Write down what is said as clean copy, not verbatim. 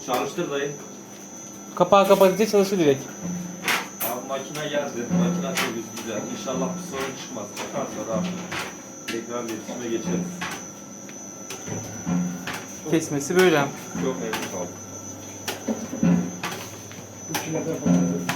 Çalıştır dayı. Kapağı kapatınca çalışır direkt. Abi makine geldi. Makine temiz güzel. İnşallah bir sorun çıkmaz. Çıkarsa da tekrar iletişime geçeriz. Kesmesi böyle. Çok memnun kaldım. 3 metre falan.